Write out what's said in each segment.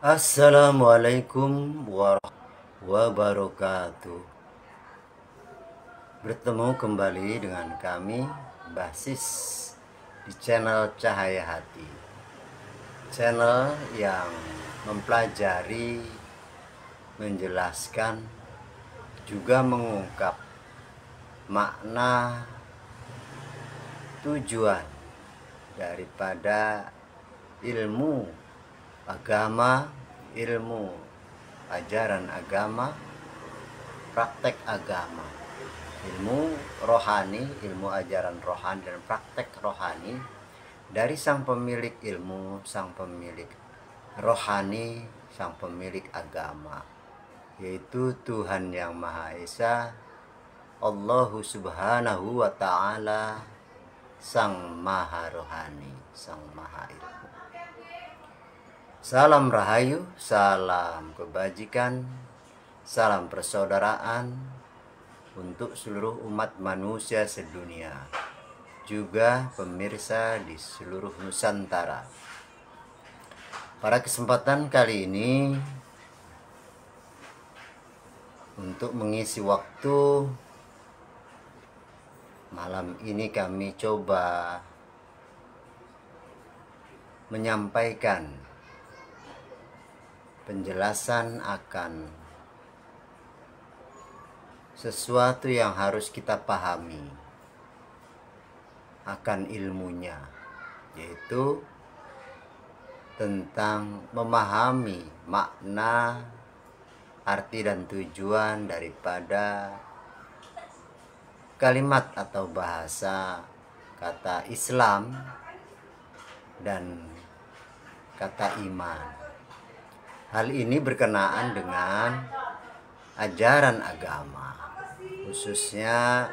Assalamualaikum warahmatullahi wabarakatuh. Bertemu kembali dengan kami, Basis, di channel Cahaya Hati. Channel yang mempelajari, menjelaskan, juga mengungkap makna tujuan daripada ilmu agama, ilmu ajaran agama, praktek agama, ilmu rohani, ilmu ajaran rohani dan praktek rohani dari sang pemilik ilmu, sang pemilik rohani, sang pemilik agama, yaitu Tuhan Yang Maha Esa, Allah Subhanahu wa Ta'ala, Sang Maha Rohani, Sang Maha Ilmu. Salam rahayu, salam kebajikan, salam persaudaraan untuk seluruh umat manusia sedunia, juga pemirsa di seluruh Nusantara. Pada kesempatan kali ini, untuk mengisi waktu malam ini, kami coba menyampaikan penjelasan akan sesuatu yang harus kita pahami akan ilmunya, yaitu tentang memahami makna, arti dan tujuan daripada kalimat atau bahasa kata Islam dan kata iman. Hal ini berkenaan dengan ajaran agama, khususnya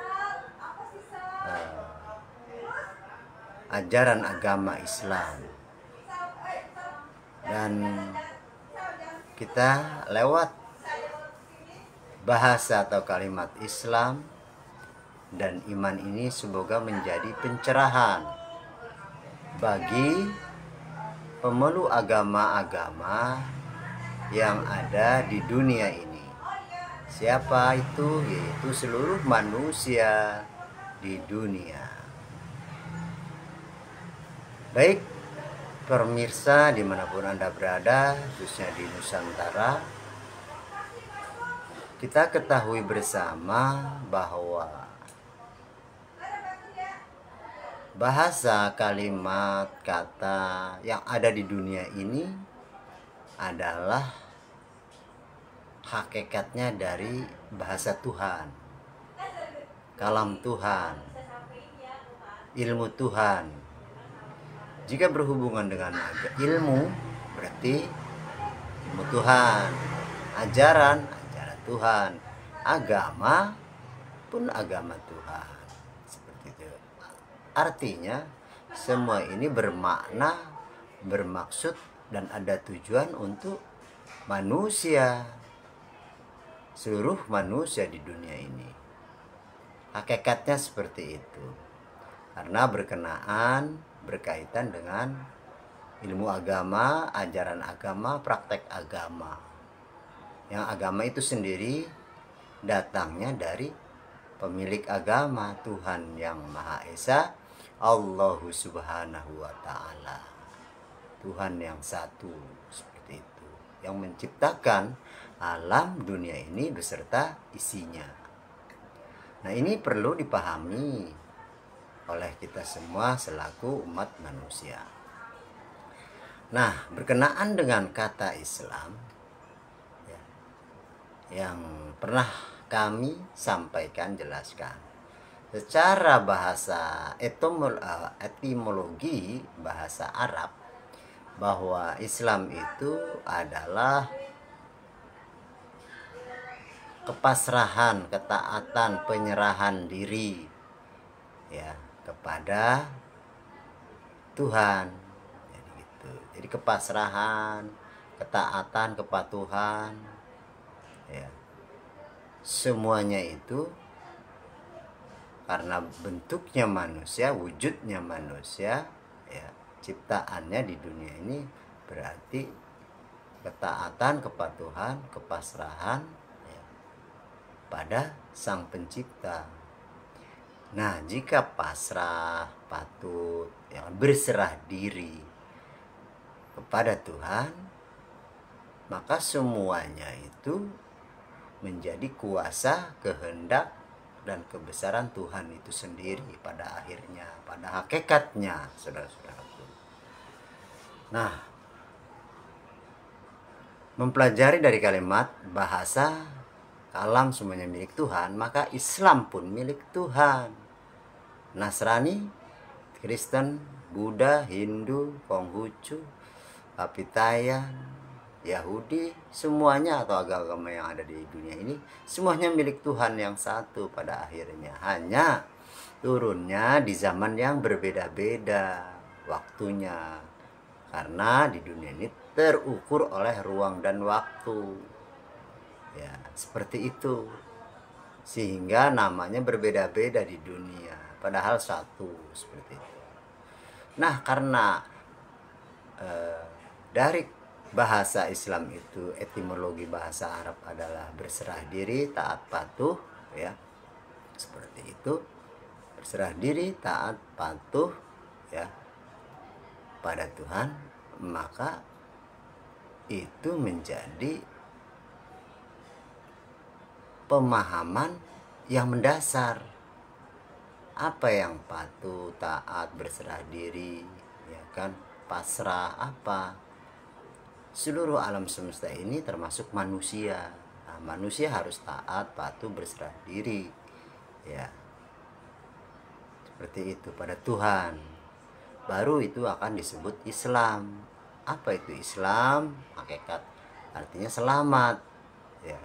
ajaran agama Islam. Dan kita lewat bahasa atau kalimat Islam dan iman ini semoga menjadi pencerahan bagi pemeluk agama-agama yang ada di dunia ini. Siapa itu? Yaitu seluruh manusia di dunia. Baik pemirsa dimanapun Anda berada, khususnya di Nusantara, kita ketahui bersama bahwa bahasa, kalimat, kata yang ada di dunia ini adalah hakikatnya dari bahasa Tuhan, kalam Tuhan, ilmu Tuhan. Jika berhubungan dengan ilmu, berarti ilmu Tuhan, ajaran Tuhan, agama pun agama Tuhan. Seperti itu. Artinya semua ini bermakna, bermaksud dan ada tujuan untuk manusia, seluruh manusia di dunia ini. Hakikatnya seperti itu, karena berkaitan dengan ilmu agama, ajaran agama, praktek agama. Yang agama itu sendiri datangnya dari pemilik agama, Tuhan Yang Maha Esa, Allah Subhanahu wa Ta'ala, Tuhan yang satu, seperti itu, yang menciptakan alam dunia ini beserta isinya. Nah, ini perlu dipahami oleh kita semua selaku umat manusia. Nah, berkenaan dengan kata Islam ya, yang pernah kami sampaikan, jelaskan secara bahasa etimologi bahasa Arab, bahwa Islam itu adalah kepasrahan, ketaatan, penyerahan diri ya kepada Tuhan. Jadi gitu. Jadi kepasrahan, ketaatan, kepatuhan ya. Semuanya itu karena bentuknya manusia, wujudnya manusia ya, ciptaannya di dunia ini, berarti ketaatan, kepatuhan, kepasrahan ya, pada Sang Pencipta. Nah, jika pasrah, patut, ya, berserah diri kepada Tuhan, maka semuanya itu menjadi kuasa, kehendak, dan kebesaran Tuhan itu sendiri pada akhirnya, pada hakikatnya, saudara-saudaraku. Nah, mempelajari dari kalimat bahasa kalam semuanya milik Tuhan, maka Islam pun milik Tuhan. Nasrani, Kristen, Buddha, Hindu, Konghucu, Kapitayan, Yahudi, semuanya atau agama yang ada di dunia ini, semuanya milik Tuhan yang satu pada akhirnya. Hanya turunnya di zaman yang berbeda-beda waktunya. Karena di dunia ini terukur oleh ruang dan waktu. Ya, seperti itu. Sehingga namanya berbeda-beda di dunia, padahal satu, seperti itu. Nah, karena dari bahasa Islam itu, etimologi bahasa Arab adalah berserah diri, taat, patuh, ya, seperti itu. Berserah diri, taat, patuh, ya, pada Tuhan, maka itu menjadi pemahaman yang mendasar. Apa yang patuh, taat, berserah diri, ya kan, pasrah, apa? Seluruh alam semesta ini termasuk manusia. Nah, manusia harus taat, patuh, berserah diri, ya, seperti itu pada Tuhan. Baru itu akan disebut Islam. Apa itu Islam? Hakikat artinya selamat, ya.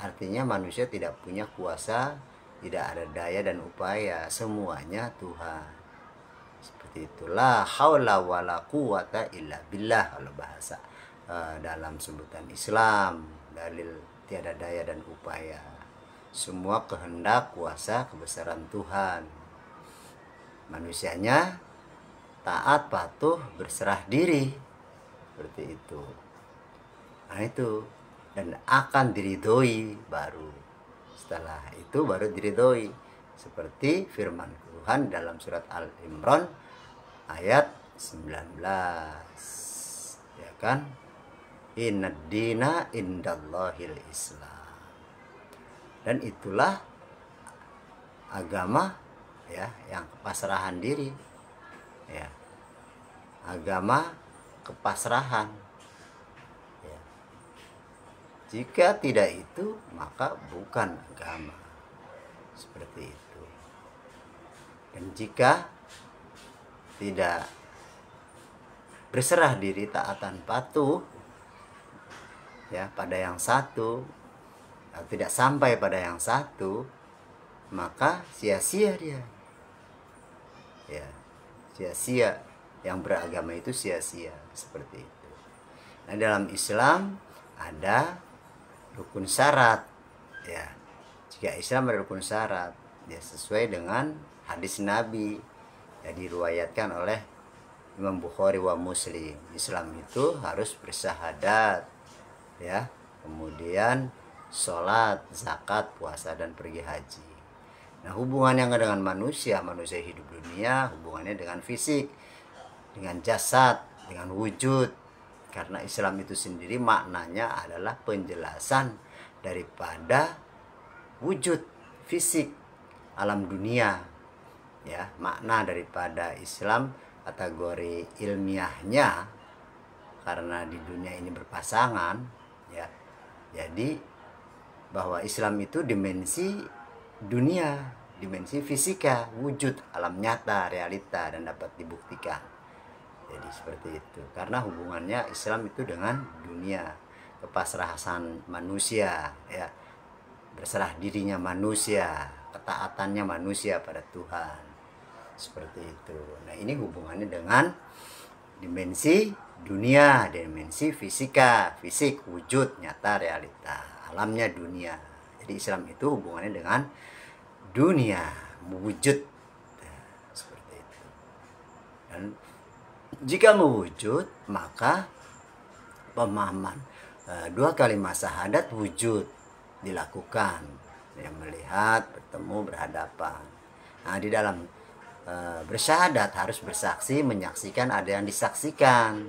Artinya manusia tidak punya kuasa, tidak ada daya dan upaya, semuanya Tuhan. Seperti itulah haula wala quwata illa billah kalau bahasa dalam sebutan Islam, dalil tiada daya dan upaya, semua kehendak, kuasa, kebesaran Tuhan. Manusianya taat, patuh, berserah diri, seperti itu. Nah itu, dan akan diridhoi baru. Setelah itu baru diridhoi, seperti firman Tuhan dalam surat Al-Imran ayat 19, ya kan, innad dina indallahil Islam. Dan itulah agama, ya, yang kepasrahan diri, ya, agama kepasrahan, ya. Jika tidak itu maka bukan agama, seperti itu. Dan jika tidak berserah diri, taatan, patuh, ya, pada yang satu, atau tidak sampai pada yang satu, maka sia-sia dia, ya, sia-sia. Yang beragama itu sia-sia, seperti itu. Nah, dalam Islam ada rukun syarat, ya. Jika Islam ada rukun syarat, ya, sesuai dengan hadis Nabi yang diriwayatkan oleh Imam Bukhari wa Muslim. Islam itu harus bersyahadat, ya, kemudian sholat, zakat, puasa, dan pergi haji. Nah, hubungannya dengan manusia hidup dunia, hubungannya dengan fisik, dengan jasad, dengan wujud. Karena Islam itu sendiri maknanya adalah penjelasan daripada wujud fisik alam dunia, ya. Makna daripada Islam kategori ilmiahnya, karena di dunia ini berpasangan, ya, jadi bahwa Islam itu dimensi dunia, dimensi fisika, wujud alam nyata, realita, dan dapat dibuktikan. Jadi seperti itu, karena hubungannya Islam itu dengan dunia, kepasrahan manusia, ya, berserah dirinya manusia, ketaatannya manusia pada Tuhan, seperti itu. Nah, ini hubungannya dengan dimensi dunia, dimensi fisika, fisik, wujud, nyata, realita, alamnya dunia. Jadi Islam itu hubungannya dengan dunia, mewujud, seperti itu. Dan jika mewujud, maka pemahaman dua kalimat syahadat wujud dilakukan, yang melihat, bertemu, berhadapan. Nah, di dalam bersyahadat harus bersaksi, menyaksikan ada yang disaksikan,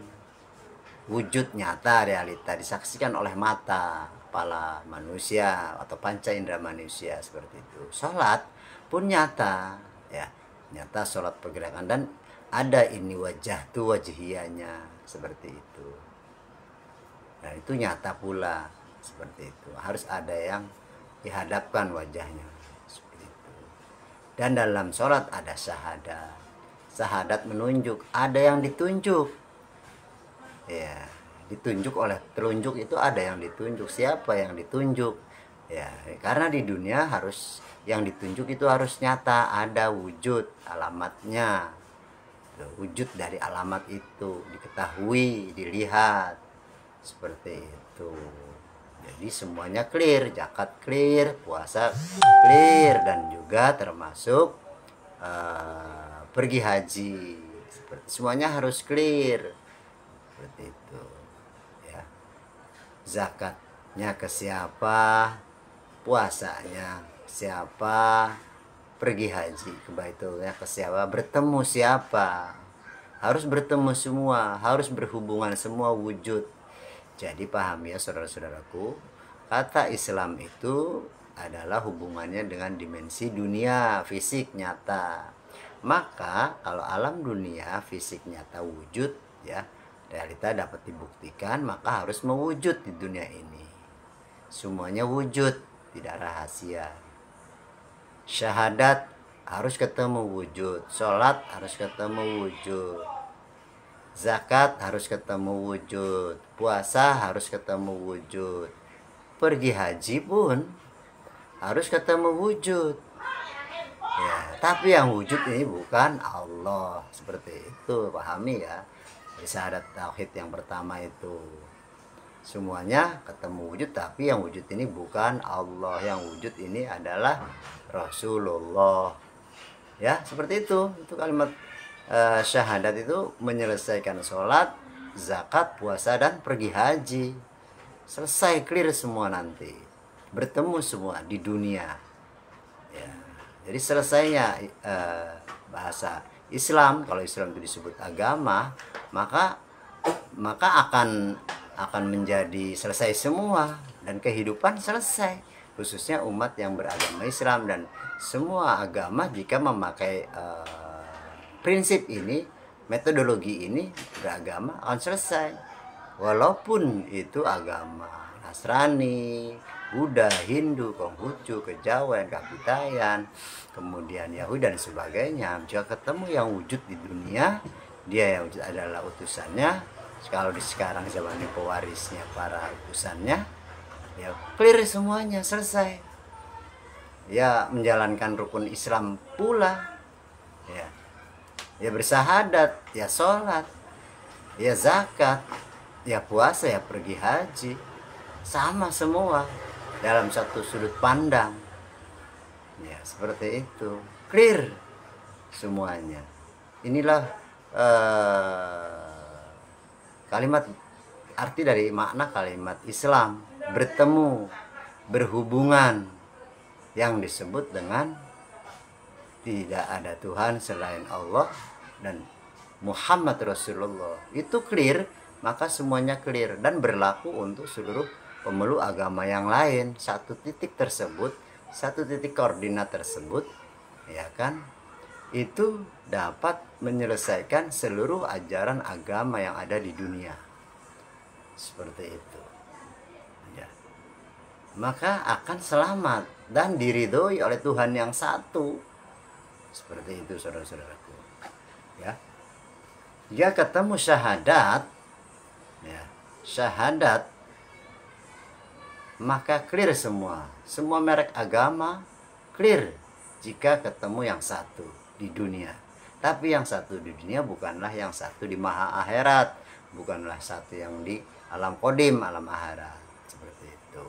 wujud nyata realita disaksikan oleh mata kepala manusia atau panca indera manusia, seperti itu. Sholat pun nyata, ya nyata sholat pergerakan, dan ada ini wajah tu wajhiyanya, seperti itu. Dan itu nyata pula, seperti itu. Harus ada yang dihadapkan wajahnya, seperti itu. Dan dalam sholat ada syahadat. Syahadat menunjuk, ada yang ditunjuk, ya ditunjuk oleh telunjuk itu, ada yang ditunjuk. Siapa yang ditunjuk? Ya karena di dunia harus yang ditunjuk itu harus nyata, ada wujud alamatnya, wujud dari alamat itu diketahui, dilihat, seperti itu. Jadi semuanya clear, zakat clear, puasa clear, dan juga termasuk pergi haji, semuanya harus clear, seperti itu. Zakatnya ke siapa, puasanya siapa, pergi haji ke Baitulnya ke siapa, bertemu siapa, harus bertemu semua, harus berhubungan semua wujud. Jadi paham ya saudara-saudaraku, kata Islam itu adalah hubungannya dengan dimensi dunia fisik nyata. Maka kalau alam dunia fisik nyata wujud, ya realita dapat dibuktikan, maka harus mewujud di dunia ini. Semuanya wujud, tidak rahasia. Syahadat harus ketemu wujud, sholat harus ketemu wujud, zakat harus ketemu wujud, puasa harus ketemu wujud, pergi haji pun harus ketemu wujud. Ya, tapi yang wujud ini bukan Allah, seperti itu, pahami ya. Syahadat tauhid yang pertama itu semuanya ketemu wujud, tapi yang wujud ini bukan Allah, yang wujud ini adalah Rasulullah. Ya seperti itu kalimat syahadat itu menyelesaikan sholat, zakat, puasa, dan pergi haji. Selesai, clear semua, nanti bertemu semua di dunia, ya. Jadi selesainya bahasa Islam, kalau Islam itu disebut agama, maka akan menjadi selesai semua, dan kehidupan selesai, khususnya umat yang beragama Islam. Dan semua agama jika memakai prinsip ini, metodologi ini, beragama akan selesai, walaupun itu agama Nasrani, Buddha, Hindu, Konghucu, Kejawen, Kapitayan, kemudian Yahudi dan sebagainya. Jika ketemu yang wujud di dunia, dia yang wujud adalah utusannya. Kalau di sekarang zaman ini pewarisnya para utusannya, ya clear semuanya, selesai. Ya menjalankan rukun Islam pula, ya bersahadat, ya sholat, ya zakat, ya puasa, ya pergi haji, sama semua dalam satu sudut pandang. Ya seperti itu, clear semuanya. Inilah kalimat, arti dari makna kalimat Islam, bertemu, berhubungan, yang disebut dengan tidak ada Tuhan selain Allah dan Muhammad Rasulullah. Itu clear, maka semuanya clear dan berlaku untuk seluruh pemeluk agama yang lain. Satu titik tersebut, satu titik koordinat tersebut, ya kan, itu dapat menyelesaikan seluruh ajaran agama yang ada di dunia. Seperti itu, ya. Maka akan selamat dan diridhoi oleh Tuhan yang satu. Seperti itu saudara-saudaraku, ya. Jika ketemu syahadat, ya, syahadat, maka clear semua merek agama clear jika ketemu yang satu di dunia. Tapi yang satu di dunia bukanlah yang satu di maha akhirat, bukanlah satu yang di alam kodim, alam akhirat, seperti itu.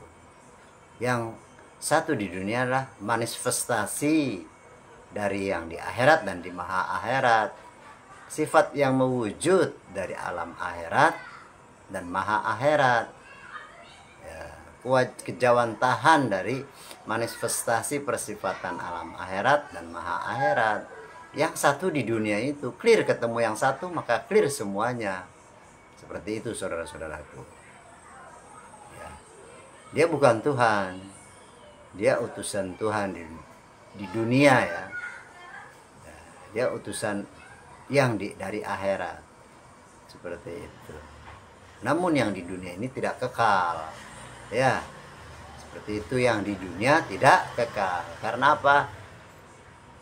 Yang satu di dunia adalah manifestasi dari yang di akhirat dan di maha akhirat. Sifat yang mewujud dari alam akhirat dan maha akhirat. Ya, kejauhan tahan dari manifestasi persifatan alam akhirat dan maha akhirat. Yang satu di dunia itu clear, ketemu yang satu maka clear semuanya. Seperti itu saudara-saudaraku. Ya. Dia bukan Tuhan, dia utusan Tuhan di dunia ya. Ya, dia utusan yang dari akhirat. Seperti itu. Namun yang di dunia ini tidak kekal. Ya. Seperti itu, yang di dunia tidak kekal. Karena apa?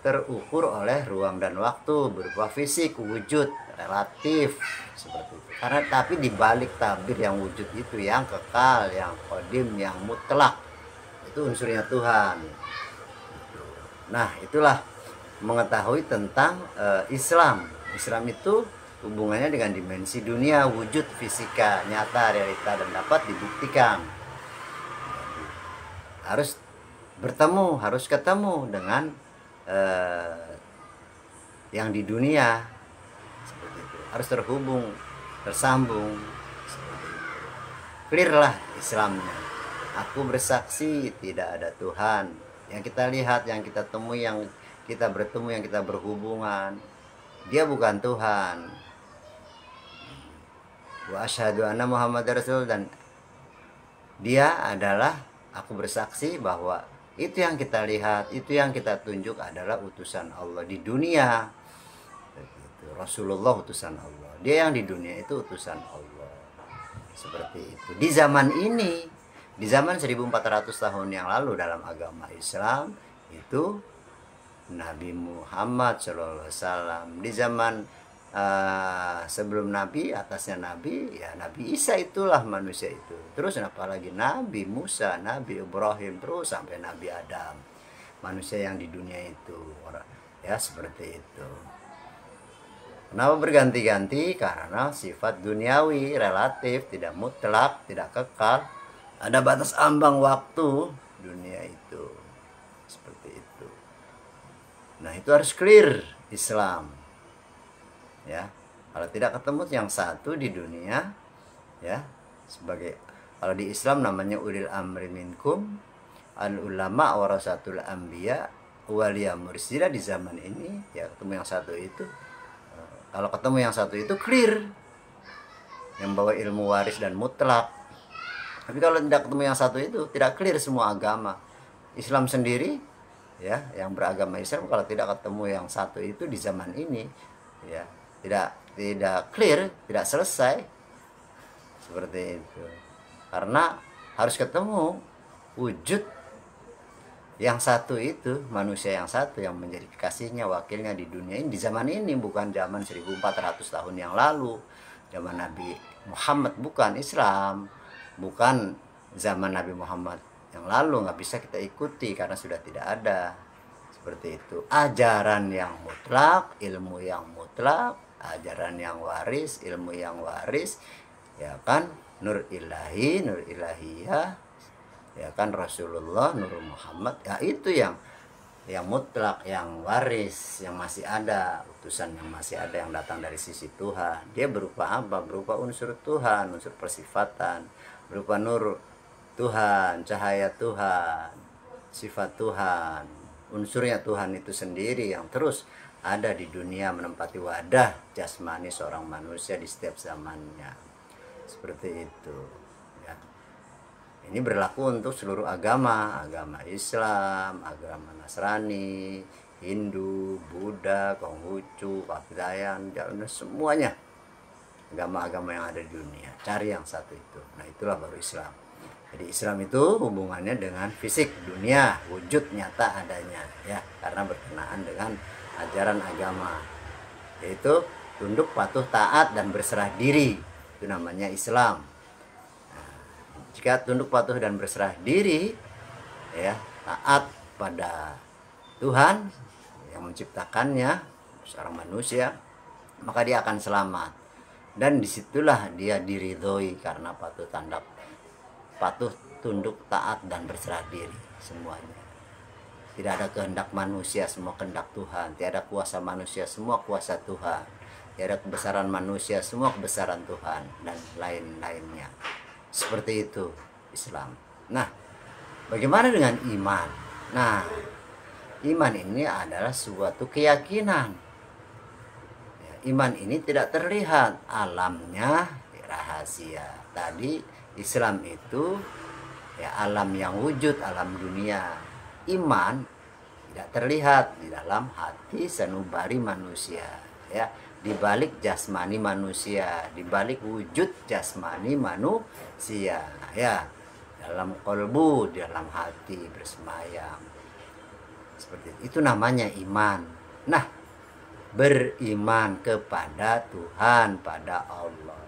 Terukur oleh ruang dan waktu berupa fisik, wujud, relatif, seperti itu. Karena tapi dibalik tabir yang wujud itu yang kekal, yang qadim, yang mutlak, itu unsurnya Tuhan. Nah, itulah mengetahui tentang Islam. Islam itu hubungannya dengan dimensi dunia, wujud, fisika, nyata, realita, dan dapat dibuktikan. Harus bertemu, harus ketemu dengan yang di dunia, seperti itu. Harus terhubung, tersambung, seperti itu. Clear lah Islamnya. Aku bersaksi tidak ada Tuhan. Yang kita lihat, yang kita temui, yang kita bertemu, yang kita berhubungan, dia bukan Tuhan. Wa asyhadu anna Muhammadar Rasul, dan dia adalah, aku bersaksi bahwa itu yang kita lihat, itu yang kita tunjuk adalah utusan Allah di dunia. Rasulullah utusan Allah. Dia yang di dunia itu utusan Allah. Seperti itu. Di zaman ini, di zaman 1400 tahun yang lalu dalam agama Islam itu Nabi Muhammad SAW. Di zaman sebelum Nabi, atasnya Nabi, ya Nabi Isa itulah manusia itu. Terus apalagi Nabi Musa, Nabi Ibrahim, terus sampai Nabi Adam, manusia yang di dunia itu, ya seperti itu. Kenapa berganti-ganti? Karena sifat duniawi, relatif, tidak mutlak, tidak kekal, ada batas ambang waktu dunia itu, seperti itu. Nah, itu harus clear Islam. Ya, kalau tidak ketemu yang satu di dunia, ya, sebagai, kalau di Islam namanya ulil amri minkum, al ulama warasatul anbiya, waliya mursyida. Di zaman ini ya ketemu yang satu itu, kalau ketemu yang satu itu clear, yang bawa ilmu waris dan mutlak. Tapi kalau tidak ketemu yang satu itu tidak clear semua agama. Islam sendiri, ya, yang beragama Islam kalau tidak ketemu yang satu itu di zaman ini, ya tidak clear, tidak selesai, seperti itu. Karena harus ketemu wujud yang satu itu, manusia yang satu yang menjadi kekasihnya, wakilnya di dunia ini, di zaman ini, bukan zaman 1400 tahun yang lalu, zaman Nabi Muhammad, bukan Islam, bukan zaman Nabi Muhammad yang lalu, nggak bisa kita ikuti karena sudah tidak ada. Seperti itu. Ajaran yang mutlak, ilmu yang mutlak, ajaran yang waris, ilmu yang waris, ya kan, nur ilahi, nur ilahiyah, ya kan, Rasulullah, Nur Muhammad, ya itu yang mutlak, yang waris, yang masih ada, utusan yang masih ada, yang datang dari sisi Tuhan. Dia berupa apa? Berupa unsur Tuhan, unsur persifatan, berupa nur Tuhan, cahaya Tuhan, sifat Tuhan, unsurnya Tuhan itu sendiri yang terus ada di dunia, menempati wadah jasmani seorang manusia di setiap zamannya. Seperti itu, ya. Ini berlaku untuk seluruh agama, agama Islam, agama Nasrani, Hindu, Buddha, Konghucu, Pakidayan, semuanya agama-agama yang ada di dunia. Cari yang satu itu. Nah, itulah baru Islam. Jadi Islam itu hubungannya dengan fisik dunia, wujud nyata adanya, ya, karena berkenaan dengan ajaran agama, yaitu tunduk, patuh, taat, dan berserah diri. Itu namanya Islam. Nah, jika tunduk, patuh, dan berserah diri, ya, taat pada Tuhan yang menciptakannya, seorang manusia, maka dia akan selamat. Dan disitulah dia diridhoi karena patuh, tunduk, taat, dan berserah diri semuanya. Tidak ada kehendak manusia, semua kehendak Tuhan. Tiada kuasa manusia, semua kuasa Tuhan. Ya, ada kebesaran manusia, semua kebesaran Tuhan dan lain-lainnya. Seperti itu Islam. Nah, bagaimana dengan iman? Nah, iman ini adalah suatu keyakinan. Ya, iman ini tidak terlihat, alamnya rahasia. Tadi Islam itu ya alam yang wujud, alam dunia. Iman tidak terlihat di dalam hati sanubari manusia, ya, di balik jasmani manusia, di balik wujud jasmani manusia, ya, dalam kolbu, dalam hati bersemayam. Seperti itu namanya iman. Nah, beriman kepada Tuhan, pada Allah.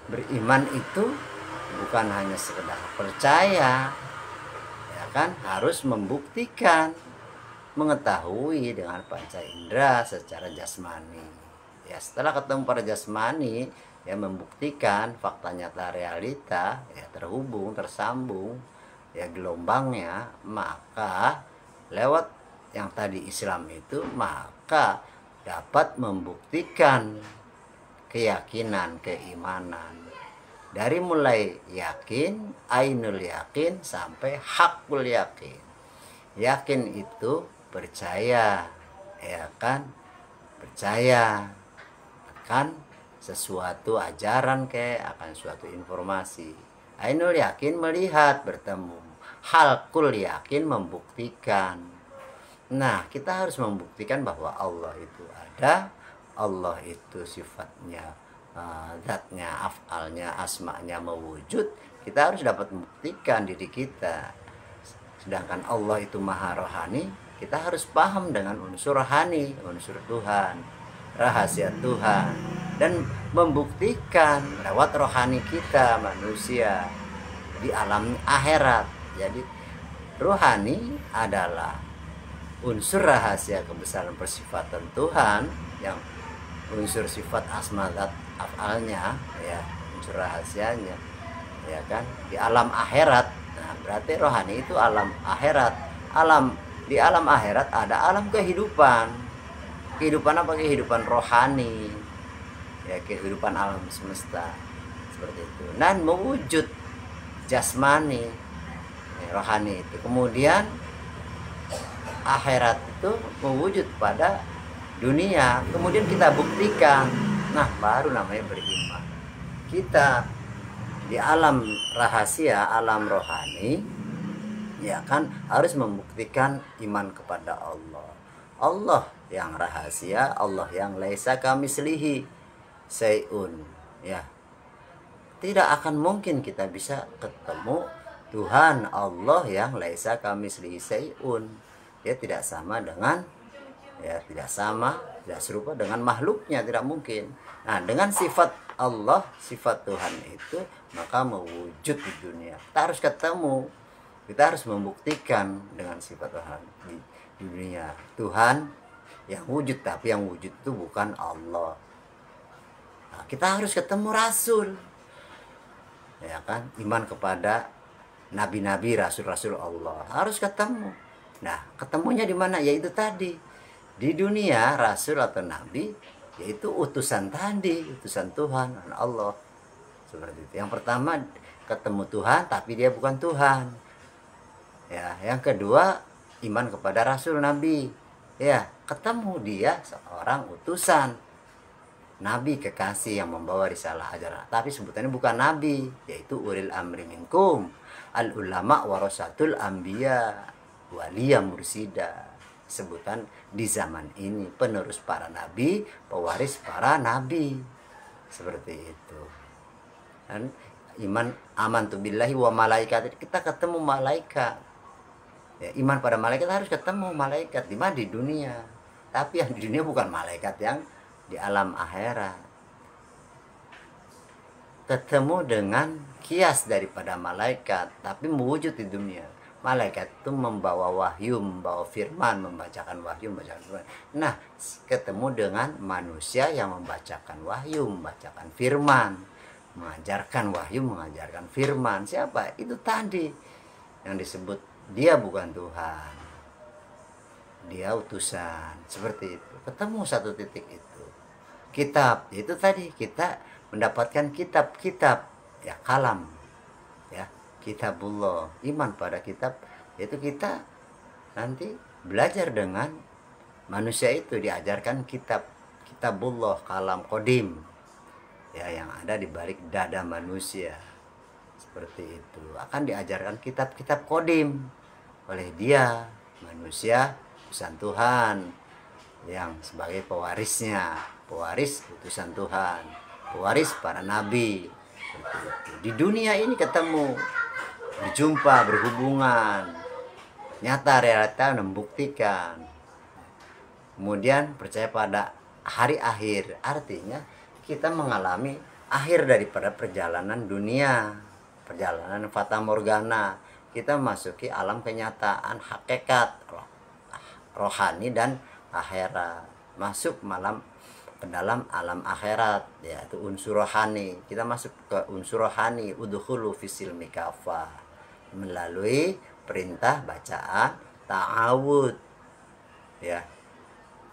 Beriman itu bukan hanya sekedar percaya, ya kan, harus membuktikan, mengetahui dengan panca indera secara jasmani. Ya, setelah ketemu pada jasmani, ya, membuktikan fakta nyata realita, ya, terhubung, tersambung, ya, gelombangnya, maka lewat yang tadi Islam itu, maka dapat membuktikan keyakinan, keimanan. Dari mulai yakin, ainul yakin, sampai hakul yakin. Yakin itu percaya, ya kan, percaya akan sesuatu ajaran, akan suatu informasi. Ainul yakin melihat, bertemu. Hakul yakin membuktikan. Nah, kita harus membuktikan bahwa Allah itu ada, Allah itu sifatnya, zatnya, afalnya, asmanya mewujud. Kita harus dapat membuktikan diri kita. Sedangkan Allah itu maha rohani, kita harus paham dengan unsur rohani, unsur Tuhan, rahasia Tuhan, dan membuktikan lewat rohani kita manusia di alam akhirat. Jadi rohani adalah unsur rahasia kebesaran persifatan Tuhan, yang unsur sifat asma zat afalnya, ya, unsur rahasianya, ya kan, di alam akhirat. Nah, berarti rohani itu alam akhirat. Di alam akhirat ada alam kehidupan. Kehidupan apa? Kehidupan rohani, ya, kehidupan alam semesta, seperti itu. Dan mewujud jasmani, ya, rohani itu. Kemudian akhirat itu mewujud pada dunia. Kemudian kita buktikan. Nah, baru namanya beriman. Kita di alam rahasia, alam rohani, ya kan, harus membuktikan iman kepada Allah. Allah yang rahasia, Allah yang laisa kamislihi syai'un, ya. Tidak akan mungkin kita bisa ketemu Tuhan Allah yang laisa kamislihi syai'un. Dia tidak sama dengan, ya, tidak sama, tidak serupa dengan makhluknya, tidak mungkin. Nah, dengan sifat Allah, sifat Tuhan itu, maka mewujud di dunia. Kita harus ketemu, kita harus membuktikan dengan sifat Tuhan di dunia. Tuhan yang wujud, tapi yang wujud itu bukan Allah. Nah, kita harus ketemu Rasul, ya kan, iman kepada nabi-nabi, rasul-rasul Allah, harus ketemu. Nah, ketemunya di mana? Yaitu tadi di dunia. Rasul atau nabi yaitu utusan tadi, utusan Tuhan, Allah, seperti itu. Yang pertama ketemu Tuhan tapi dia bukan Tuhan, ya. Yang kedua iman kepada rasul, nabi, ya, ketemu dia seorang utusan, nabi, kekasih yang membawa risalah ajaran, tapi sebutannya bukan nabi, yaitu ulil amri minkum, al ulama warasatul anbiya, waliya mursida. Sebutan di zaman ini penerus para nabi, pewaris para nabi, seperti itu. Dan iman amantu billahi wa malaikat, kita ketemu malaikat, ya, iman pada malaikat, harus ketemu malaikat di mana? Di dunia. Tapi yang di dunia bukan malaikat yang di alam akhirat. Ketemu dengan kias daripada malaikat, tapi mewujud di dunia. Malaikat itu membawa wahyu, membawa firman, membacakan wahyu, membacakan firman. Nah, ketemu dengan manusia yang membacakan wahyu, membacakan firman, mengajarkan wahyu, mengajarkan firman. Siapa? Itu tadi yang disebut dia bukan Tuhan. dia utusan. Seperti itu, ketemu satu titik itu. Kitab itu tadi kita mendapatkan kitab-kitab, ya kalam, ya kitabullah, iman pada kitab, itu kita nanti belajar dengan manusia itu, diajarkan kitabullah, kalam kodim, ya yang ada di balik dada manusia. Seperti itu akan diajarkan kitab-kitab kodim oleh dia, manusia utusan Tuhan, yang sebagai pewarisnya, pewaris utusan Tuhan, pewaris para nabi. Seperti itu. Di dunia ini ketemu, berjumpa, berhubungan, nyata realita membuktikan. Kemudian percaya pada hari akhir, artinya kita mengalami akhir daripada perjalanan dunia, perjalanan fata morgana. Kita masuki alam kenyataan, hakikat rohani dan akhirat, masuk ke dalam alam akhirat, yaitu unsur rohani. Kita masuk ke unsur rohani, udkhulu fisilmi kafah, melalui perintah bacaan ta'awud, ya.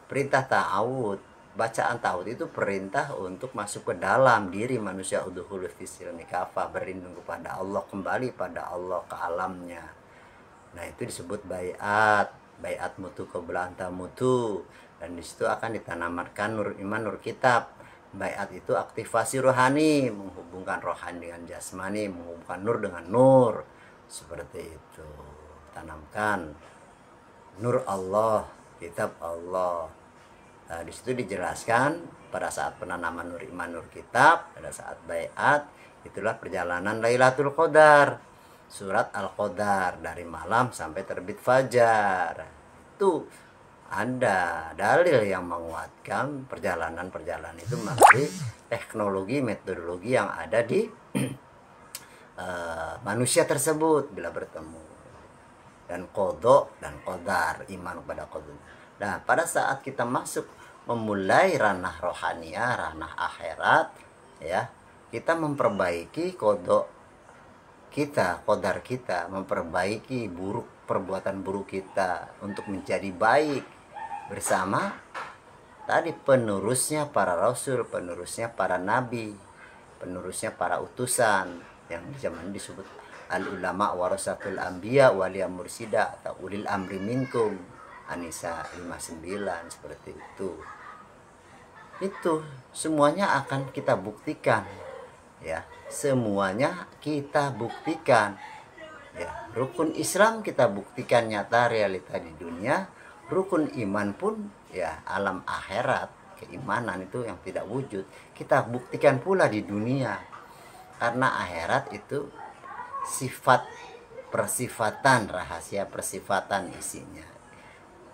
Perintah ta'awud, bacaan ta'awud itu perintah untuk masuk ke dalam diri manusia, udkhulu fisilmi kafah, berlindung kepada Allah, kembali pada Allah, ke alamnya. Nah, itu disebut baiat mutu qabla mutu, dan disitu akan ditanamatkan nur iman, nur kitab. Baiat itu aktivasi rohani, menghubungkan rohani dengan jasmani, menghubungkan nur dengan nur. Seperti itu, tanamkan nur Allah, kitab Allah. Nah, disitu dijelaskan pada saat penanaman nur iman, nur kitab, pada saat baiat, itulah perjalanan Lailatul Qadar, surat Al-Qadar, dari malam sampai terbit fajar. Itu ada dalil yang menguatkan perjalanan itu melalui teknologi, metodologi yang ada di manusia tersebut bila bertemu. Dan qadha dan qadar, iman pada qadar. Nah, pada saat kita masuk memulai ranah rohaniah, ranah akhirat, ya, kita memperbaiki qadha kita, qadar kita, memperbaiki perbuatan buruk kita untuk menjadi baik bersama tadi penerusnya para rasul, penerusnya para nabi, penerusnya para utusan, yang di zaman disebut al ulama warasatul anbiya waliyam mursida atau ulil amri minkum, An-Nisa 59, seperti itu. Itu semuanya akan kita buktikan, ya, semuanya kita buktikan, ya. Rukun Islam kita buktikan nyata realita di dunia, rukun iman pun, ya, alam akhirat, keimanan itu yang tidak wujud, kita buktikan pula di dunia. Karena akhirat itu sifat persifatan, rahasia persifatan isinya,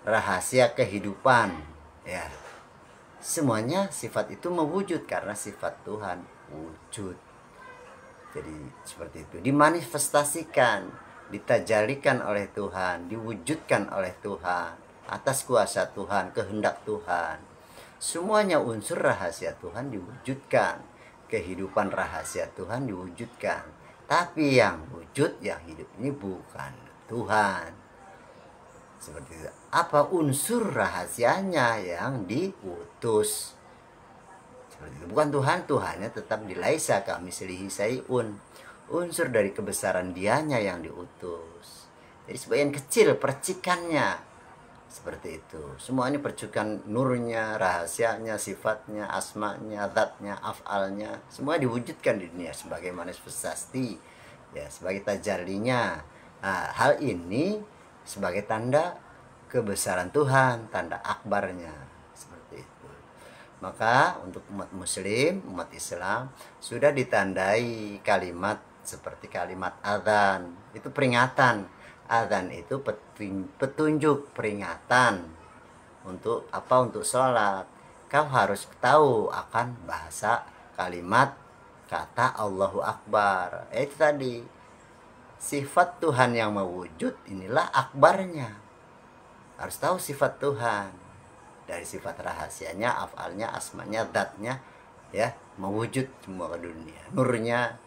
rahasia kehidupan, ya. Semuanya sifat itu mewujud karena sifat Tuhan wujud. Jadi seperti itu, dimanifestasikan, ditajalikan oleh Tuhan, diwujudkan oleh Tuhan atas kuasa Tuhan, kehendak Tuhan. Semuanya unsur rahasia Tuhan diwujudkan, kehidupan rahasia Tuhan diwujudkan. Tapi yang wujud, yang hidup ini bukan Tuhan. Seperti itu. Apa unsur rahasianya yang diutus? Seperti itu. Bukan Tuhan, Tuhannya tetap di laisa kamitslihi syai'un. Unsur dari kebesaran dianya yang diutus. Jadi sebagian kecil percikannya. Seperti itu. Semua ini percikan nurnya, rahasianya, sifatnya, asmanya, zatnya, af'alnya, semua diwujudkan di dunia sebagai manifestasi, ya, sebagai tajallinya. Nah, hal ini sebagai tanda kebesaran Tuhan, tanda akbarnya, seperti itu. Maka untuk umat muslim, umat Islam sudah ditandai kalimat seperti kalimat adzan, itu peringatan. Adzan itu petunjuk, peringatan untuk apa? Untuk sholat. Kau harus tahu akan bahasa kalimat kata Allahu Akbar. Itu tadi sifat Tuhan yang mewujud, inilah akbarnya. Harus tahu sifat Tuhan, dari sifat rahasianya, afalnya, asmanya, zatnya, ya, mewujud semua ke dunia. Nurnya,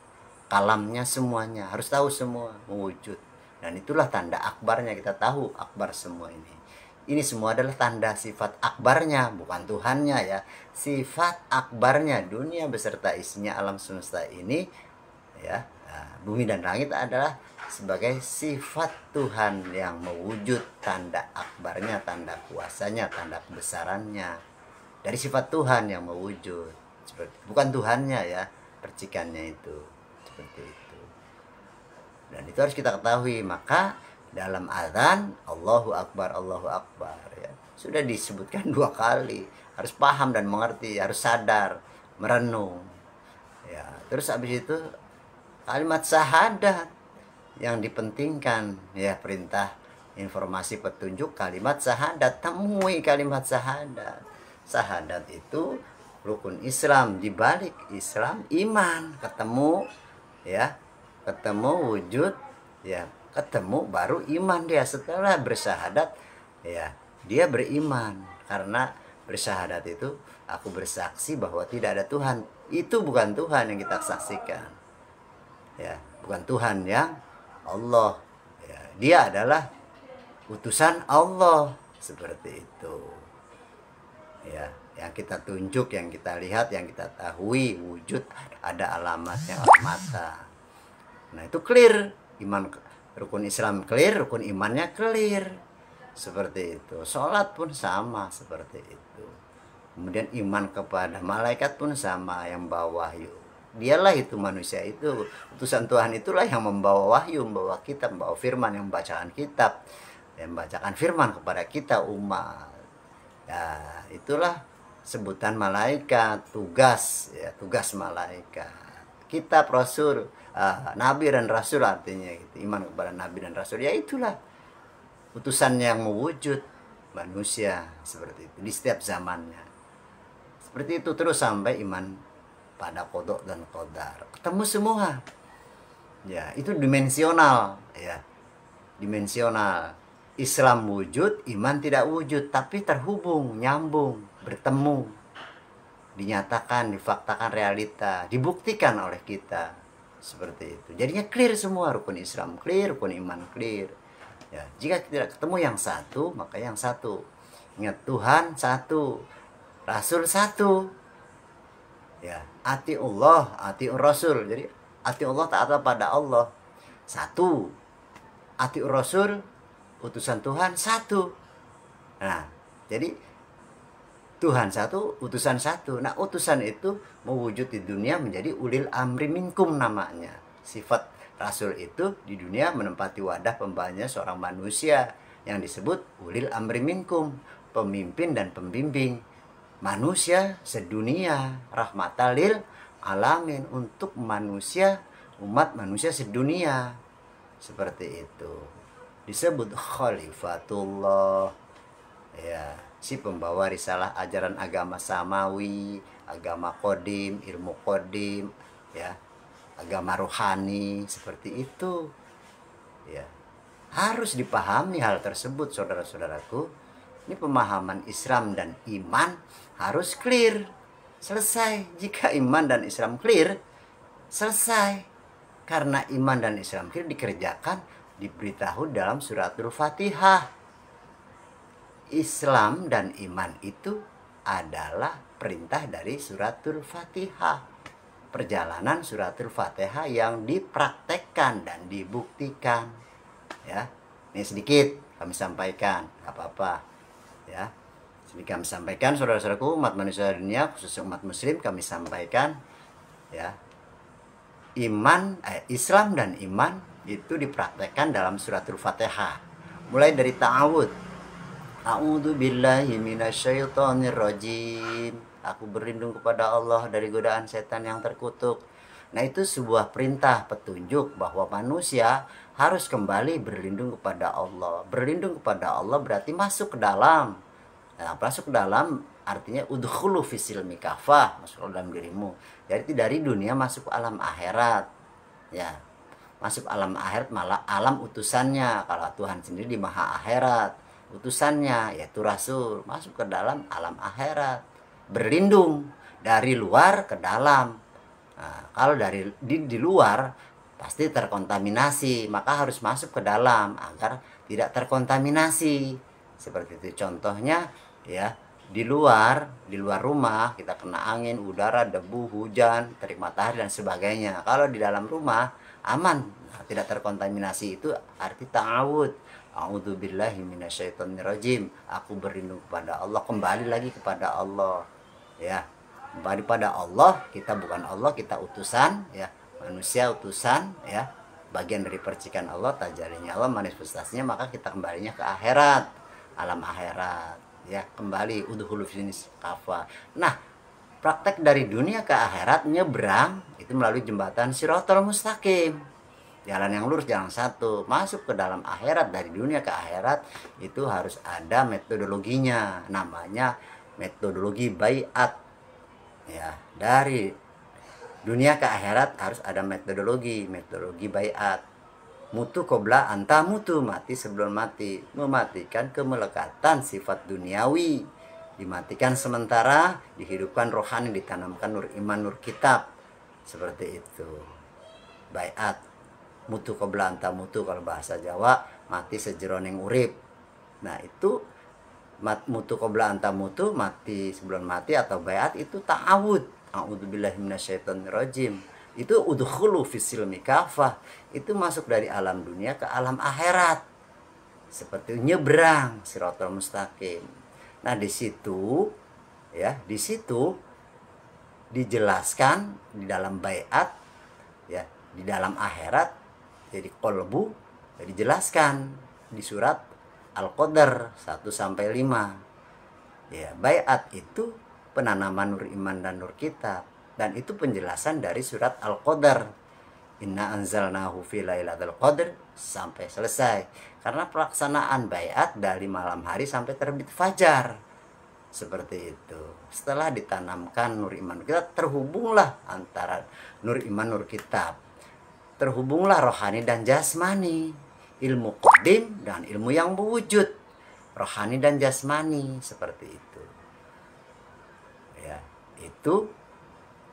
kalamnya, semuanya harus tahu, semua mewujud. Dan itulah tanda akbarnya, kita tahu akbar semua ini. Ini semua adalah tanda sifat akbarnya, bukan Tuhannya ya. Sifat akbarnya, dunia beserta isinya alam semesta ini ya, bumi dan langit adalah sebagai sifat Tuhan yang mewujud, tanda akbarnya, tanda kuasanya, tanda kebesarannya. Dari sifat Tuhan yang mewujud, seperti bukan Tuhannya ya, percikannya itu, seperti itu. Dan itu harus kita ketahui. Maka dalam azan Allahu Akbar, Allahu Akbar ya, sudah disebutkan 2 kali. Harus paham dan mengerti, harus sadar, merenung ya. Terus habis itu kalimat syahadat yang dipentingkan ya, perintah informasi petunjuk kalimat syahadat. Temui kalimat syahadat. Syahadat itu rukun Islam, di balik Islam iman, ketemu ya, ketemu wujud ya, ketemu baru iman dia. Setelah bersyahadat ya, dia beriman. Karena bersyahadat itu aku bersaksi bahwa tidak ada Tuhan. Itu bukan Tuhan yang kita saksikan ya, bukan Tuhan yang Allah ya, dia adalah utusan Allah, seperti itu ya. Yang kita tunjuk, yang kita lihat, yang kita tahu wujud, ada alamatnya oleh mata. Nah itu clear, iman rukun Islam clear, rukun imannya clear, seperti itu. Sholat pun sama seperti itu. Kemudian iman kepada malaikat pun sama, yang bawa wahyu. Dialah itu manusia itu, utusan Tuhan itulah yang membawa wahyu, membawa kitab, membawa firman, yang membacakan kitab, yang membacakan firman kepada kita umat. Ya, itulah sebutan malaikat, tugas ya, tugas malaikat. Kitab, rasul, nabi dan rasul artinya gitu. Iman kepada nabi dan rasul, ya itulah utusan yang mewujud manusia, seperti itu di setiap zamannya. Seperti itu terus sampai iman pada qada dan qadar. Ketemu semua. Ya, itu dimensional ya. Dimensional. Islam wujud, iman tidak wujud, tapi terhubung, nyambung, bertemu. Dinyatakan, difaktakan realita, dibuktikan oleh kita. Seperti itu. Jadinya clear semua, rukun Islam clear, rukun iman clear. Ya, jika tidak ketemu yang satu, maka yang satu. Ingat, Tuhan satu, Rasul satu. Ya, ati Allah, ati Rasul. Jadi ati Allah, taat pada Allah satu. Ati Rasul, utusan Tuhan satu. Nah, jadi Tuhan satu, utusan satu. Nah, utusan itu mewujud di dunia menjadi ulil amri minkum namanya. Sifat Rasul itu di dunia menempati wadah pembawanya seorang manusia yang disebut ulil amri minkum, pemimpin dan pembimbing manusia sedunia, rahmatan lil alamin, untuk manusia, umat manusia sedunia. Seperti itu. Disebut khalifatullah ya, si pembawa risalah ajaran agama samawi, agama kodim, ilmu kodim ya, agama rohani, seperti itu ya. Harus dipahami hal tersebut, saudara-saudaraku. Ini pemahaman Islam dan iman harus clear. Selesai. Jika iman dan Islam clear, selesai. Karena iman dan Islam clear dikerjakan, diberitahu dalam suratul Fatihah. Islam dan iman itu adalah perintah dari suratul Fatihah. Perjalanan suratul Fatihah yang dipraktekkan dan dibuktikan. Ya, ini sedikit kami sampaikan, apa-apa. Ya, sedikit kami sampaikan, saudara-saudaraku, umat manusia dunia, khususnya umat muslim, kami sampaikan ya, Islam dan iman itu dipraktekkan dalam suratul Fatihah. Mulai dari ta'awud, a'udzu billahi minasyaitonir rajim, aku berlindung kepada Allah dari godaan setan yang terkutuk. Nah, itu sebuah perintah petunjuk bahwa manusia harus kembali berlindung kepada Allah. Berlindung kepada Allah berarti masuk ke dalam. Nah, masuk ke dalam artinya udkhulu fisilmi kafah, masuk ke dalam dirimu. Jadi dari dunia masuk ke alam akhirat. Ya. Masuk alam akhirat malah alam utusannya. Kalau Tuhan sendiri di maha akhirat, utusannya yaitu Rasul masuk ke dalam alam akhirat. Berlindung dari luar ke dalam. Nah, kalau dari di luar pasti terkontaminasi, maka harus masuk ke dalam agar tidak terkontaminasi. Seperti itu contohnya ya, di luar rumah kita kena angin, udara, debu, hujan, terik matahari dan sebagainya. Kalau di dalam rumah aman, tidak terkontaminasi, itu arti ta'awud. A'udzubillahi minasyaitonirrajim. Aku berlindung kepada Allah, kembali lagi kepada Allah. Ya, kembali pada Allah, kita bukan Allah, kita utusan ya, manusia utusan ya, bagian dari percikan Allah, tajalinya Allah, manifestasinya, maka kita kembalinya ke akhirat, alam akhirat ya, kembali udhulu finis kafa. Nah, praktek dari dunia ke akhirat nyebrang itu melalui jembatan Shiratal Mustaqim, jalan yang lurus, jalan satu. Masuk ke dalam akhirat, dari dunia ke akhirat itu harus ada metodologinya, namanya metodologi baiat ya. Dari dunia ke akhirat harus ada metodologi baiat. Mutu qobla anta mutu, mati sebelum mati, mematikan kemelekatan sifat duniawi, dimatikan sementara, dihidupkan rohani, ditanamkan nur iman, nur kitab. Seperti itu baiat. Mutu qobla anta mutu, kalau bahasa Jawa mati sejeroning urip. Nah itu mutu qobla anta mutu, mati sebelum mati, atau baiat itu ta'awud. A'udzubillahi minasyaitonirrajim. Itu udkhulu fisilmi kafah, itu masuk dari alam dunia ke alam akhirat, seperti nyebrang Shiratal Mustaqim. Nah di situ ya, di situ dijelaskan di dalam baiat ya, di dalam akhirat jadi kolbu ya, dijelaskan di surat Al-Qadar 1-5 ya. Baiat itu penanaman nur iman dan nur kitab, dan itu penjelasan dari surat Al-Qadar, inna anzalnahu fi lailatul qadr, sampai selesai. Karena pelaksanaan baiat dari malam hari sampai terbit fajar, seperti itu. Setelah ditanamkan nur iman kita, terhubunglah antara nur iman nur kitab, terhubunglah rohani dan jasmani, ilmu qadim dan ilmu yang berwujud, rohani dan jasmani, seperti itu ya. Itu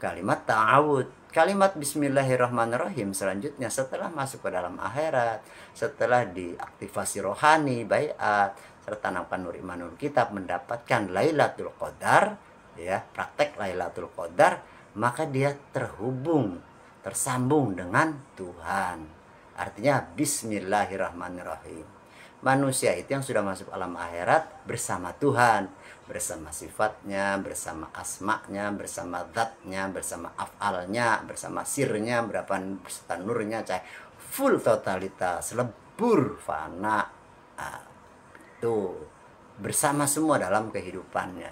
kalimat ta'awud. Kalimat bismillahirrahmanirrahim selanjutnya setelah masuk ke dalam akhirat, setelah diaktifasi rohani baiat, serta tanamkan nur iman nur kitab, mendapatkan Lailatul Qadar ya, praktek Lailatul Qadar, maka dia terhubung, tersambung dengan Tuhan. Artinya bismillahirrahmanirrahim. Manusia itu yang sudah masuk alam akhirat bersama Tuhan, bersama sifatnya, bersama asma'nya, bersama zatnya, bersama af'alnya, bersama sirnya, beserta nurnya, full totalitas, lebur, fana. Nah, itu bersama semua dalam kehidupannya.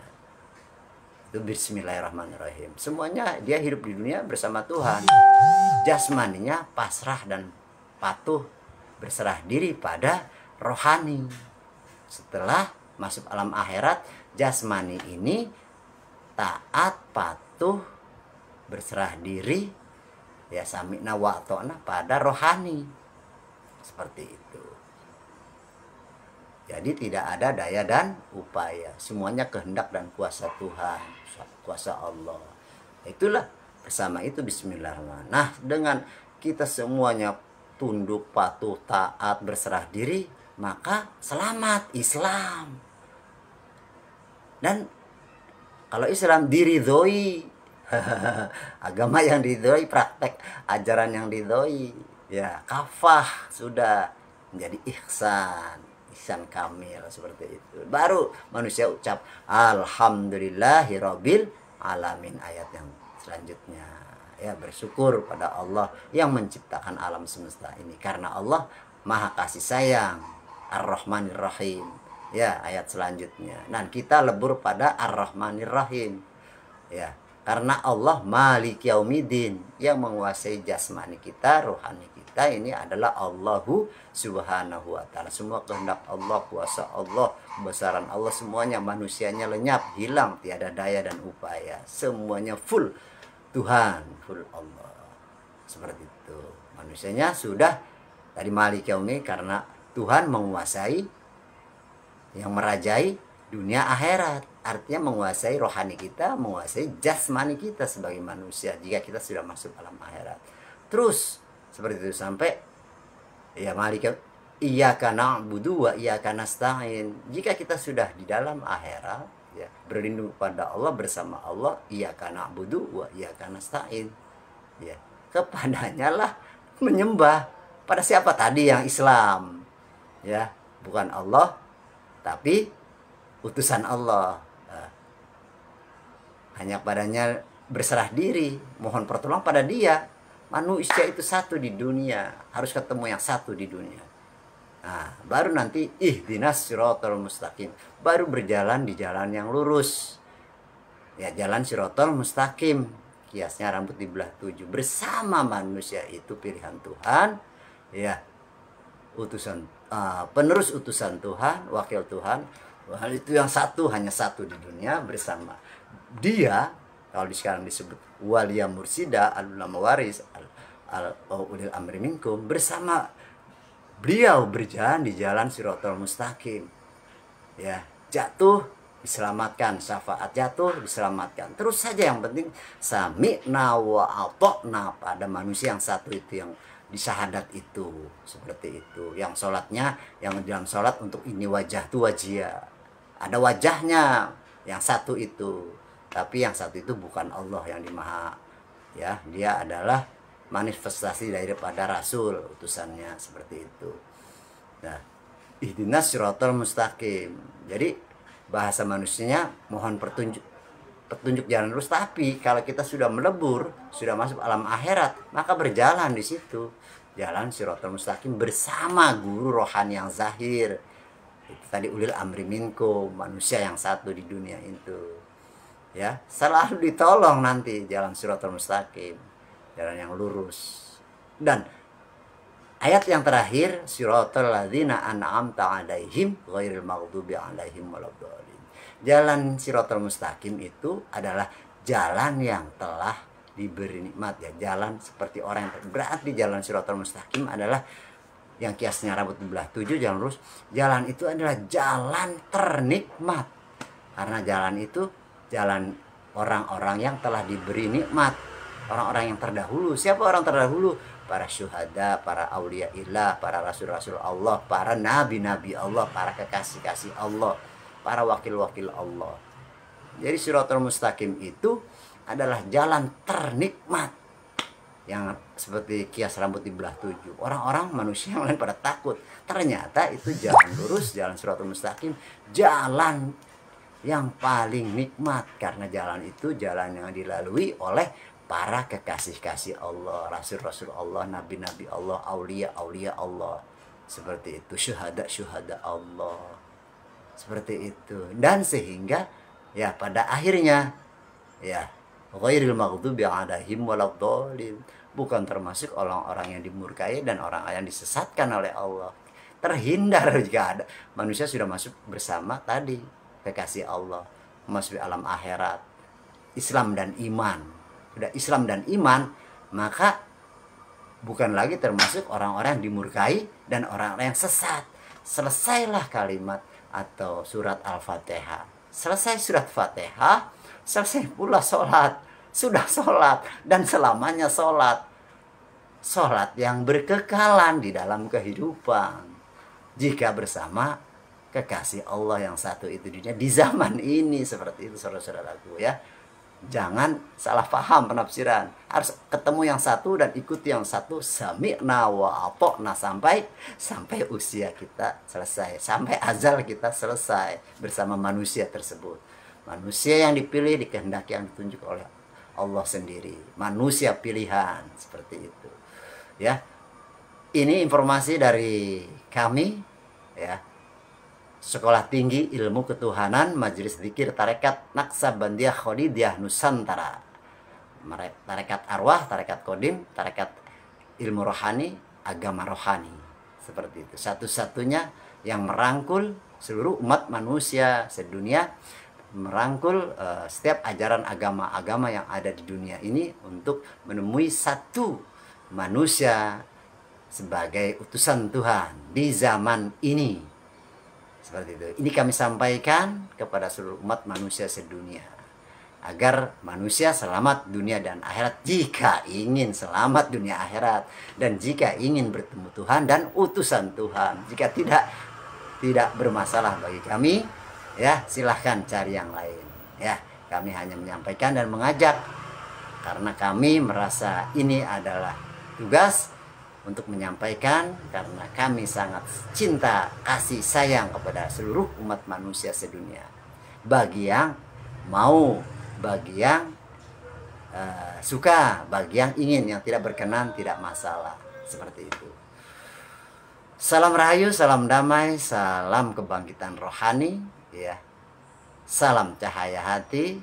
Itu bismillahirrahmanirrahim. Semuanya dia hidup di dunia bersama Tuhan. Jasmaninya pasrah dan patuh, berserah diri pada rohani. Setelah masuk alam akhirat, jasmani ini taat, patuh, berserah diri ya, sami'na wa ata'na pada rohani, seperti itu. Jadi tidak ada daya dan upaya, semuanya kehendak dan kuasa Tuhan, kuasa Allah. Itulah, bersama itu bismillahirrahmanirrahim. Nah, dengan kita semuanya tunduk, patuh, taat, berserah diri, maka selamat Islam. Dan kalau Islam diridhoi, agama yang diridhoi, praktek ajaran yang diridhoi ya, kafah, sudah menjadi ihsan kamil, seperti itu. Baru manusia ucap alhamdulillahirabbil alamin, ayat yang selanjutnya ya, bersyukur pada Allah yang menciptakan alam semesta ini, karena Allah maha kasih sayang, ar-rahmanir rahim ya, ayat selanjutnya. Dan kita lebur pada ar-rahmanir rahim ya, karena Allah malik yaumiddin, yang menguasai jasmani kita, rohani kita ini adalah Allahu subhanahu wa ta'ala. Semua kehendak Allah, kuasa Allah, kebesaran Allah, semuanya, manusianya lenyap, hilang, tiada daya dan upaya, semuanya full Tuhan, full Allah, seperti itu. Manusianya sudah dari malik yaumi, karena Tuhan menguasai, yang merajai dunia akhirat, artinya menguasai rohani kita, menguasai jasmani kita sebagai manusia jika kita sudah masuk alam akhirat. Terus seperti itu sampai ya malik iyyaka na'budu wa iyyaka nasta'in. Jika kita sudah di dalam akhirat, ya, berlindung pada Allah, bersama Allah, iyyaka na'budu wa iyyaka nasta'in. Ya, kepadanya lah menyembah. Pada siapa tadi yang Islam? Ya, bukan Allah, tapi utusan Allah. Hanya padanya berserah diri, mohon pertolongan pada dia. Manusia itu satu di dunia, harus ketemu yang satu di dunia. Nah, baru nanti ihdinas siratal mustaqim, baru berjalan di jalan yang lurus. Ya, jalan siratal mustaqim, kiasnya rambut dibelah 7. Bersama manusia itu pilihan Tuhan, ya, utusan, penerus utusan Tuhan, wakil Tuhan. Hal itu yang satu, hanya satu di dunia, bersama dia. Kalau sekarang disebut waliya mursida, al-ulama waris, al-ulil amri minkum, bersama beliau berjalan di jalan siratal mustaqim. Ya, jatuh diselamatkan, syafaat jatuh diselamatkan. Terus saja, yang penting sami'na wa ata'na pada manusia yang satu itu, yang di syahadat itu, seperti itu. Yang sholatnya, yang dalam sholat untuk ini wajah tu wajia, ada wajahnya yang satu itu. Tapi yang satu itu bukan Allah yang dimaha, ya, dia adalah manifestasi daripada Rasul, utusannya, seperti itu. Nah, ihdinas siratal mustaqim. Jadi bahasa manusianya mohon petunjuk jalan lurus. Tapi kalau kita sudah melebur, sudah masuk alam akhirat, maka berjalan di situ jalan siratal mustaqim bersama guru rohani yang zahir. Itu tadi ulil amri minkum, manusia yang satu di dunia itu. Ya, selalu ditolong nanti jalan siratal mustaqim, jalan yang lurus. Dan ayat yang terakhir, siratal ladzina an'amta 'alaihim ghairil maghdubi 'alaihim waladdallin. Jalan siratal mustaqim itu adalah jalan yang telah diberi nikmat, ya, jalan seperti orang yang berarti jalan siratal mustaqim adalah yang kiasnya rambut belah 7, jalan lurus. Jalan itu adalah jalan ternikmat, karena jalan itu jalan orang-orang yang telah diberi nikmat, orang-orang yang terdahulu. Siapa orang terdahulu? Para syuhada, para aulia illah, para rasul-rasul Allah, para nabi-nabi Allah, para kekasih-kasih Allah, para wakil-wakil Allah. Jadi siratal mustaqim itu adalah jalan ternikmat, yang seperti kias rambut dibelah 7. Orang-orang manusia yang lain pada takut. Ternyata itu jalan lurus, jalan siratal mustaqim, jalan yang paling nikmat, karena jalan itu jalan yang dilalui oleh para kekasih-kasih Allah, rasul-rasul Allah, nabi-nabi Allah, aulia-aulia Allah, seperti itu, syuhada-syuhada Allah, seperti itu. Dan sehingga, ya, pada akhirnya, ya, ghairil maghdubi 'alaihim waladdallin, bukan termasuk orang-orang yang dimurkai dan orang yang disesatkan oleh Allah. Terhindar jika ada manusia sudah masuk bersama tadi kekasih Allah, masuk alam akhirat, Islam dan iman. Sudah Islam dan iman, maka bukan lagi termasuk orang-orang yang dimurkai dan orang-orang yang sesat. Selesailah kalimat atau surat Al-Fatihah. Selesai surat Fatihah, selesai pula sholat. Sudah sholat dan selamanya sholat. Sholat yang berkekalan di dalam kehidupan, jika bersama kekasih Allah yang satu itu di dunia di zaman ini. Seperti itu, saudara-saudaraku, ya. Jangan salah paham penafsiran. Harus ketemu yang satu dan ikuti yang satu, sami'na wa ata'na, sampai usia kita selesai, sampai azal kita selesai bersama manusia tersebut. Manusia yang dipilih, dikehendaki, yang ditunjuk oleh Allah sendiri. Manusia pilihan, seperti itu. Ya. Ini informasi dari kami, ya. Sekolah Tinggi Ilmu Ketuhanan Majelis Dzikir Tarekat Naqsabandiyah Kholidiyah Nusantara. Tarekat arwah, tarekat kodim, tarekat ilmu rohani, agama rohani. Seperti itu. Satu-satunya yang merangkul seluruh umat manusia sedunia, merangkul setiap ajaran agama-agama yang ada di dunia ini untuk menemui satu manusia sebagai utusan Tuhan di zaman ini. Seperti itu. Ini kami sampaikan kepada seluruh umat manusia sedunia. agar manusia selamat dunia dan akhirat, jika ingin selamat dunia akhirat, dan jika ingin bertemu Tuhan dan utusan Tuhan. Jika tidak bermasalah bagi kami, ya silahkan cari yang lain. Ya, kami hanya menyampaikan dan mengajak karena kami merasa ini adalah tugas untuk menyampaikan, karena kami sangat cinta kasih sayang kepada seluruh umat manusia sedunia. Bagi yang mau, bagi yang suka, bagi yang ingin, yang tidak berkenan tidak masalah, seperti itu. Salam rahayu, salam damai, salam kebangkitan rohani, ya. Salam cahaya hati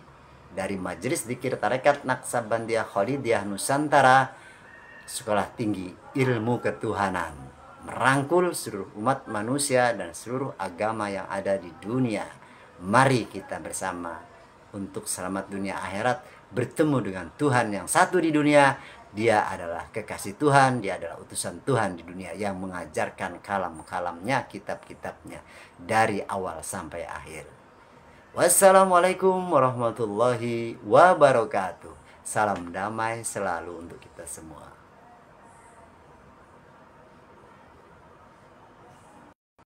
dari Majelis Dzikir Tarekat Naqsabandiyah Khalidiyah Nusantara, Sekolah Tinggi Ilmu Ketuhanan, merangkul seluruh umat manusia dan seluruh agama yang ada di dunia. Mari kita bersama untuk selamat dunia akhirat, bertemu dengan Tuhan yang satu di dunia. Dia adalah kekasih Tuhan, dia adalah utusan Tuhan di dunia yang mengajarkan kalam-kalamnya, kitab-kitabnya dari awal sampai akhir. Wassalamualaikum warahmatullahi wabarakatuh. Salam damai selalu untuk kita semua.